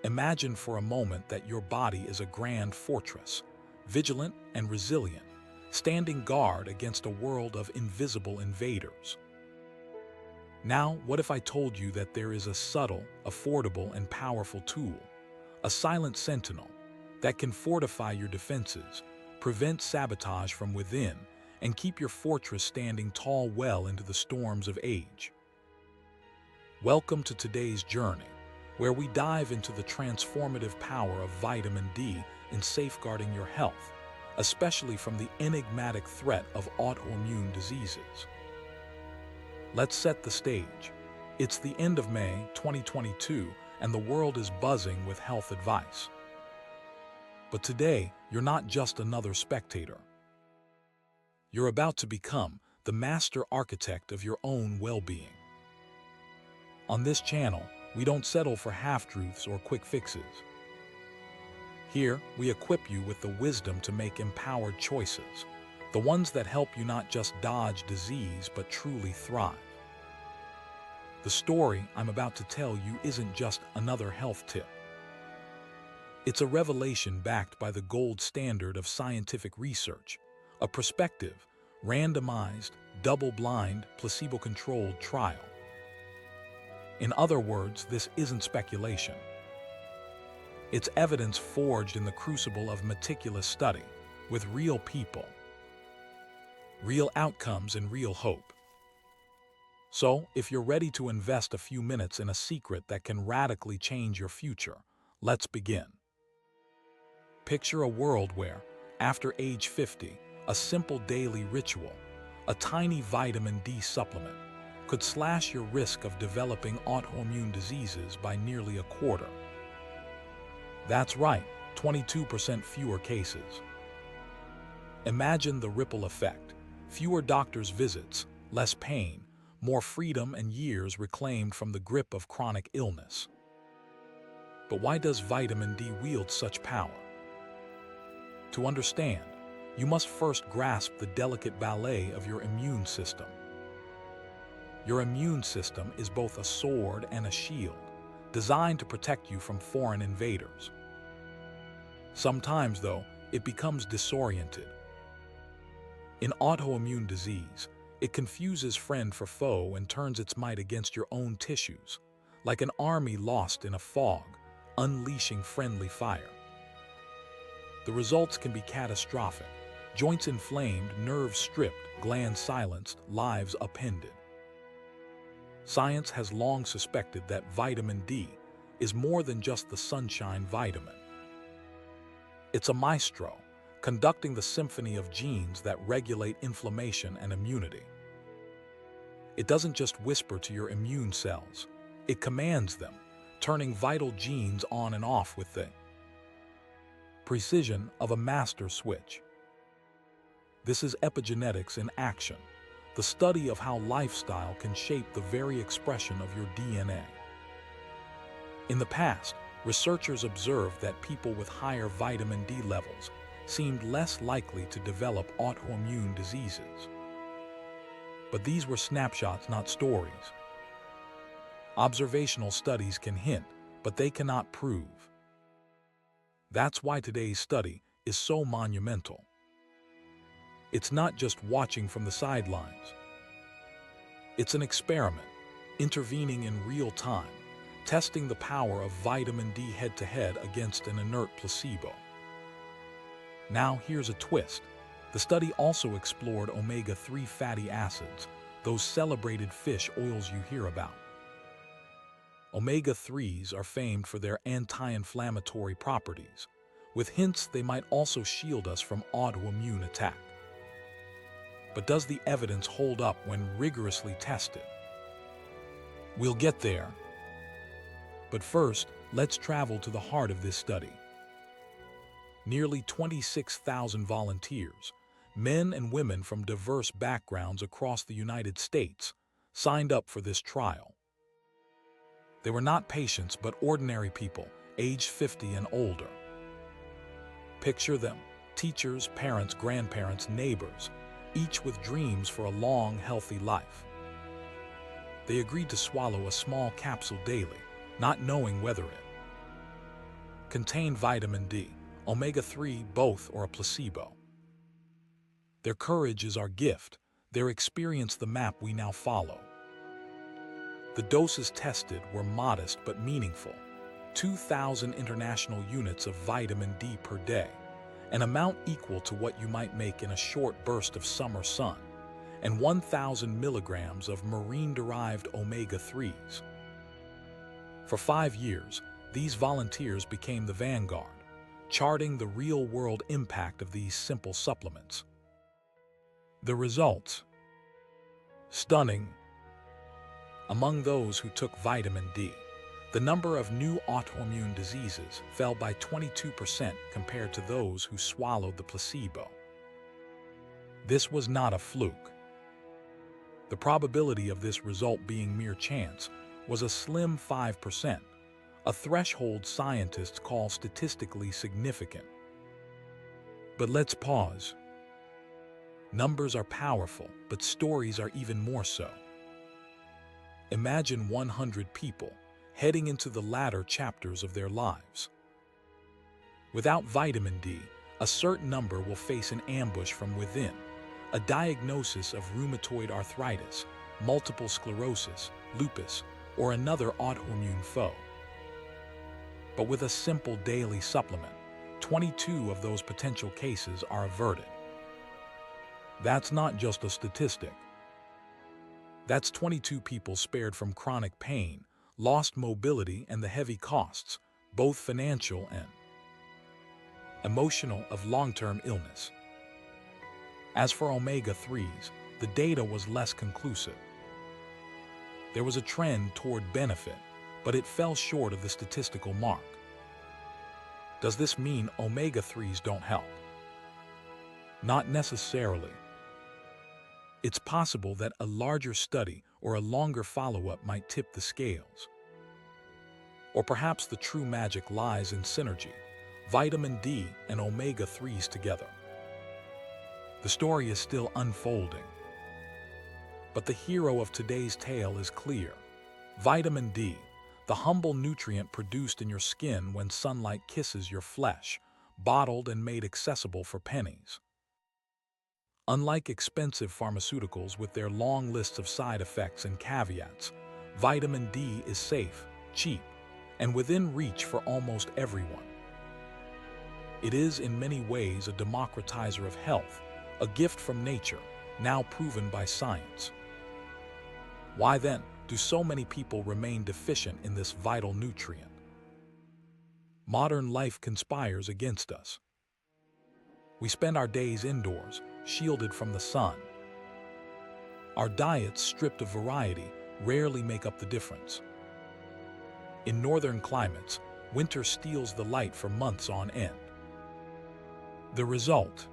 Imagine for a moment that your body is a grand fortress, vigilant and resilient, standing guard against a world of invisible invaders. Now, what if I told you that there is a subtle, affordable, and powerful tool, a silent sentinel, that can fortify your defenses, prevent sabotage from within, and keep your fortress standing tall well into the storms of age? Welcome to today's journey, where we dive into the transformative power of vitamin D in safeguarding your health, especially from the enigmatic threat of autoimmune diseases. Let's set the stage. It's the end of May 2022, and the world is buzzing with health advice. But today, you're not just another spectator. You're about to become the master architect of your own well-being. On this channel, we don't settle for half-truths or quick fixes. Here, we equip you with the wisdom to make empowered choices, the ones that help you not just dodge disease but truly thrive. The story I'm about to tell you isn't just another health tip. It's a revelation backed by the gold standard of scientific research, a prospective, randomized, double-blind, placebo-controlled trial. In other words, this isn't speculation. It's evidence forged in the crucible of meticulous study, with real people, real outcomes, and real hope. So, if you're ready to invest a few minutes in a secret that can radically change your future, let's begin. Picture a world where, after age 50, a simple daily ritual, a tiny vitamin D supplement, could slash your risk of developing autoimmune diseases by nearly a quarter. That's right, 22% fewer cases. Imagine the ripple effect: fewer doctor's visits, less pain, more freedom, and years reclaimed from the grip of chronic illness. But why does vitamin D wield such power? To understand, you must first grasp the delicate ballet of your immune system. Your immune system is both a sword and a shield, designed to protect you from foreign invaders. Sometimes, though, it becomes disoriented. In autoimmune disease, it confuses friend for foe and turns its might against your own tissues, like an army lost in a fog, unleashing friendly fire. The results can be catastrophic: joints inflamed, nerves stripped, glands silenced, lives upended. Science has long suspected that vitamin D is more than just the sunshine vitamin. It's a maestro, conducting the symphony of genes that regulate inflammation and immunity. It doesn't just whisper to your immune cells, it commands them, turning vital genes on and off with the precision of a master switch. This is epigenetics in action, the study of how lifestyle can shape the very expression of your DNA. In the past, researchers observed that people with higher vitamin D levels seemed less likely to develop autoimmune diseases. But these were snapshots, not stories. Observational studies can hint, but they cannot prove. That's why today's study is so monumental. It's not just watching from the sidelines. It's an experiment, intervening in real time, testing the power of vitamin D head-to-head against an inert placebo. Now here's a twist. The study also explored omega-3 fatty acids, those celebrated fish oils you hear about. Omega-3s are famed for their anti-inflammatory properties, with hints they might also shield us from autoimmune attack. But does the evidence hold up when rigorously tested? We'll get there. But first, let's travel to the heart of this study. Nearly 26,000 volunteers, men and women from diverse backgrounds across the United States, signed up for this trial. They were not patients, but ordinary people, aged 50 and older. Picture them: teachers, parents, grandparents, neighbors, each with dreams for a long, healthy life. They agreed to swallow a small capsule daily, not knowing whether it contain vitamin D, omega-3, both, or a placebo. Their courage is our gift, their experience the map we now follow. The doses tested were modest but meaningful: 2,000 international units of vitamin D per day, an amount equal to what you might make in a short burst of summer sun, and 1,000 milligrams of marine-derived omega-3s. For 5 years, these volunteers became the vanguard, charting the real-world impact of these simple supplements. The results? Stunning. Among those who took vitamin D, the number of new autoimmune diseases fell by 22% compared to those who swallowed the placebo. This was not a fluke. The probability of this result being mere chance was a slim 5%, a threshold scientists call statistically significant. But let's pause. Numbers are powerful, but stories are even more so. Imagine 100 people heading into the latter chapters of their lives. Without vitamin D, a certain number will face an ambush from within, a diagnosis of rheumatoid arthritis, multiple sclerosis, lupus, or another autoimmune foe. But with a simple daily supplement, 22 of those potential cases are averted. That's not just a statistic. That's 22 people spared from chronic pain, lost mobility, and the heavy costs, both financial and emotional, of long-term illness. As for omega-3s, the data was less conclusive. There was a trend toward benefit, but it fell short of the statistical mark. Does this mean omega-3s don't help? Not necessarily. It's possible that a larger study or a longer follow-up might tip the scales. Or perhaps the true magic lies in synergy, vitamin D and omega-3s together. The story is still unfolding. But the hero of today's tale is clear: vitamin D, the humble nutrient produced in your skin when sunlight kisses your flesh, bottled and made accessible for pennies. Unlike expensive pharmaceuticals with their long lists of side effects and caveats, vitamin D is safe, cheap, and within reach for almost everyone. It is in many ways a democratizer of health, a gift from nature, now proven by science. Why then do so many people remain deficient in this vital nutrient? Modern life conspires against us. We spend our days indoors, shielded from the sun. Our diets, stripped of variety, rarely make up the difference. In northern climates, winter steals the light for months on end. The result?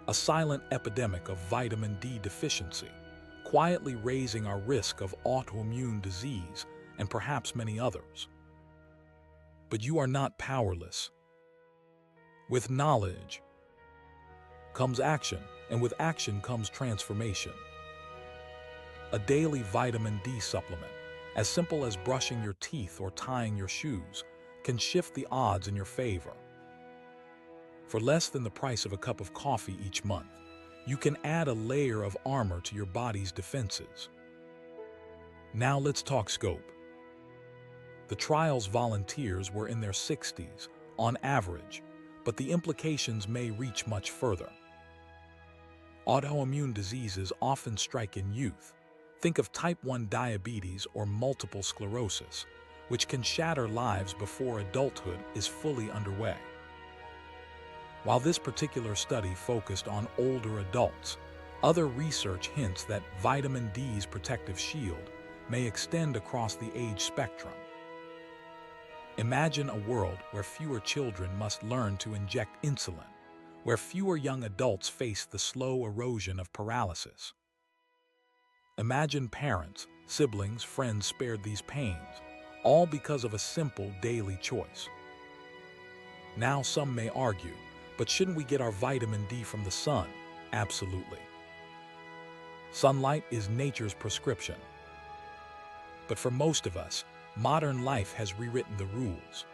A silent epidemic of vitamin D deficiency, quietly raising our risk of autoimmune disease and perhaps many others. But you are not powerless. With knowledge comes action, and with action comes transformation. A daily vitamin D supplement, as simple as brushing your teeth or tying your shoes, can shift the odds in your favor. For less than the price of a cup of coffee each month, you can add a layer of armor to your body's defenses. Now let's talk scope. The trial's volunteers were in their 60s, on average, but the implications may reach much further. Autoimmune diseases often strike in youth. Think of type 1 diabetes or multiple sclerosis, which can shatter lives before adulthood is fully underway. While this particular study focused on older adults, other research hints that vitamin D's protective shield may extend across the age spectrum. Imagine a world where fewer children must learn to inject insulin, where fewer young adults face the slow erosion of paralysis. Imagine parents, siblings, friends spared these pains, all because of a simple daily choice. Now some may argue, but shouldn't we get our vitamin D from the sun? Absolutely. Sunlight is nature's prescription. But for most of us, modern life has rewritten the rules.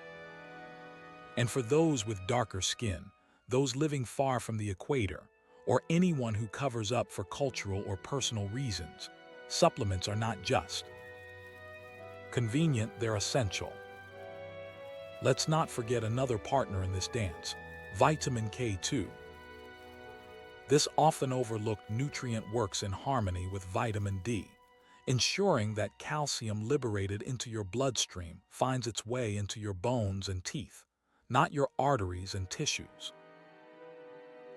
And for those with darker skin, those living far from the equator, or anyone who covers up for cultural or personal reasons, supplements are not just convenient, they're essential. Let's not forget another partner in this dance, vitamin K2. This often overlooked nutrient works in harmony with vitamin D, ensuring that calcium liberated into your bloodstream finds its way into your bones and teeth, not your arteries and tissues.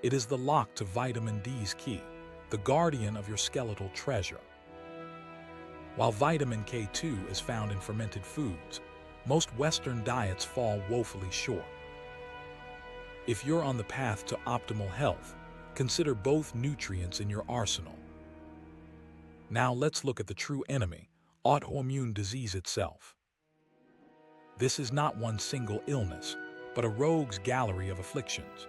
It is the lock to vitamin D's key, the guardian of your skeletal treasure. While vitamin K2 is found in fermented foods, most Western diets fall woefully short. If you're on the path to optimal health, consider both nutrients in your arsenal. Now let's look at the true enemy, autoimmune disease itself. This is not one single illness, but a rogue's gallery of afflictions.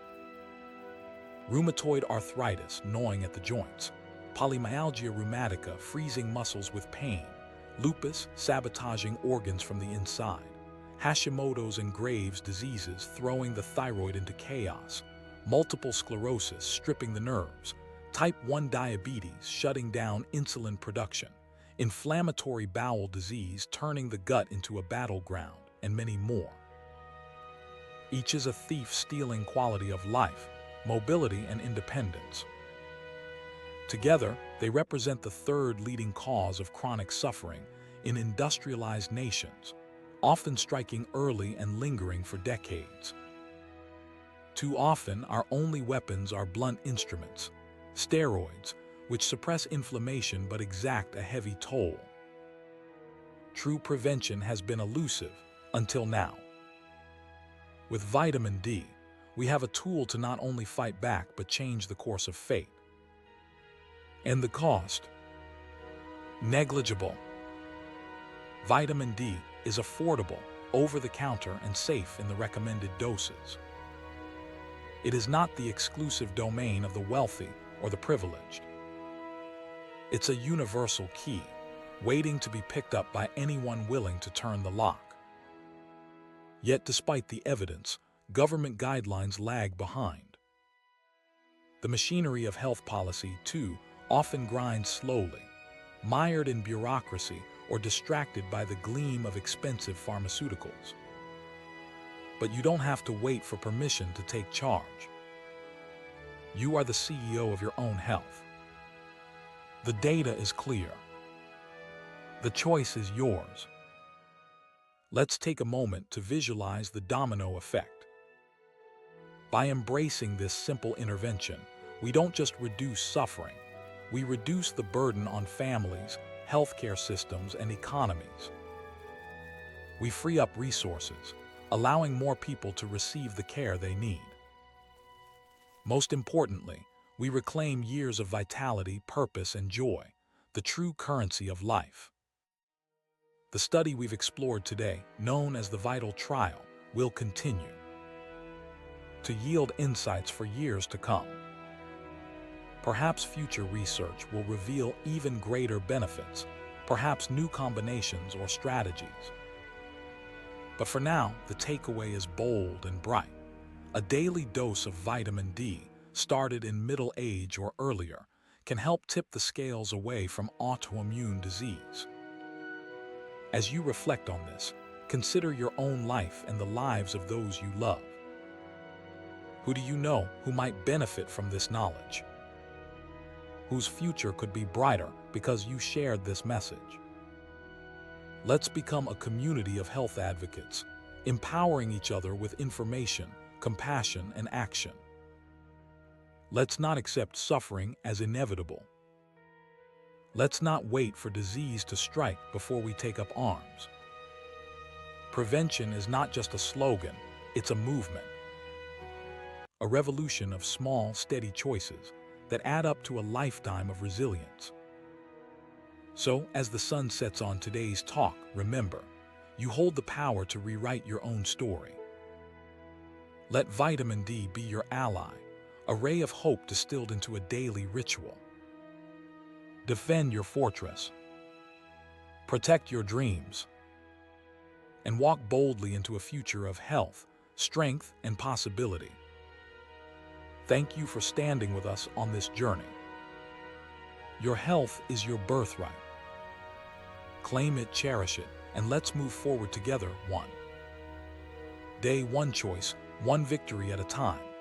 Rheumatoid arthritis, gnawing at the joints; polymyalgia rheumatica, freezing muscles with pain; lupus, sabotaging organs from the inside; Hashimoto's and Graves' diseases, throwing the thyroid into chaos; multiple sclerosis, stripping the nerves; type 1 diabetes, shutting down insulin production; inflammatory bowel disease, turning the gut into a battleground, and many more. Each is a thief stealing quality of life, mobility, and independence. Together, they represent the third leading cause of chronic suffering in industrialized nations, often striking early and lingering for decades. Too often, our only weapons are blunt instruments, steroids, which suppress inflammation but exact a heavy toll. True prevention has been elusive until now. With vitamin D, we have a tool to not only fight back but change the course of fate. And the cost? Negligible. Vitamin D is affordable, over-the-counter, and safe in the recommended doses. It is not the exclusive domain of the wealthy or the privileged. It's a universal key, waiting to be picked up by anyone willing to turn the lock. Yet despite the evidence, government guidelines lag behind. The machinery of health policy, too, often grinds slowly, mired in bureaucracy or distracted by the gleam of expensive pharmaceuticals. But you don't have to wait for permission to take charge. You are the CEO of your own health. The data is clear. The choice is yours. Let's take a moment to visualize the domino effect. By embracing this simple intervention, we don't just reduce suffering, we reduce the burden on families, healthcare systems, and economies. We free up resources, allowing more people to receive the care they need. Most importantly, we reclaim years of vitality, purpose, and joy, the true currency of life. The study we've explored today, known as the Vital Trial, will continue to yield insights for years to come. Perhaps future research will reveal even greater benefits, perhaps new combinations or strategies. But for now, the takeaway is bold and bright. A daily dose of vitamin D, started in middle age or earlier, can help tip the scales away from autoimmune disease. As you reflect on this, consider your own life and the lives of those you love. Who do you know who might benefit from this knowledge? Whose future could be brighter because you shared this message? Let's become a community of health advocates, empowering each other with information, compassion, and action. Let's not accept suffering as inevitable. Let's not wait for disease to strike before we take up arms. Prevention is not just a slogan, it's a movement. A revolution of small, steady choices that add up to a lifetime of resilience. So, as the sun sets on today's talk, remember, you hold the power to rewrite your own story. Let vitamin D be your ally, a ray of hope distilled into a daily ritual. Defend your fortress. Protect your dreams. And walk boldly into a future of health, strength, and possibility. Thank you for standing with us on this journey. Your health is your birthright. Claim it, cherish it, and let's move forward together, one day, one choice, one victory at a time.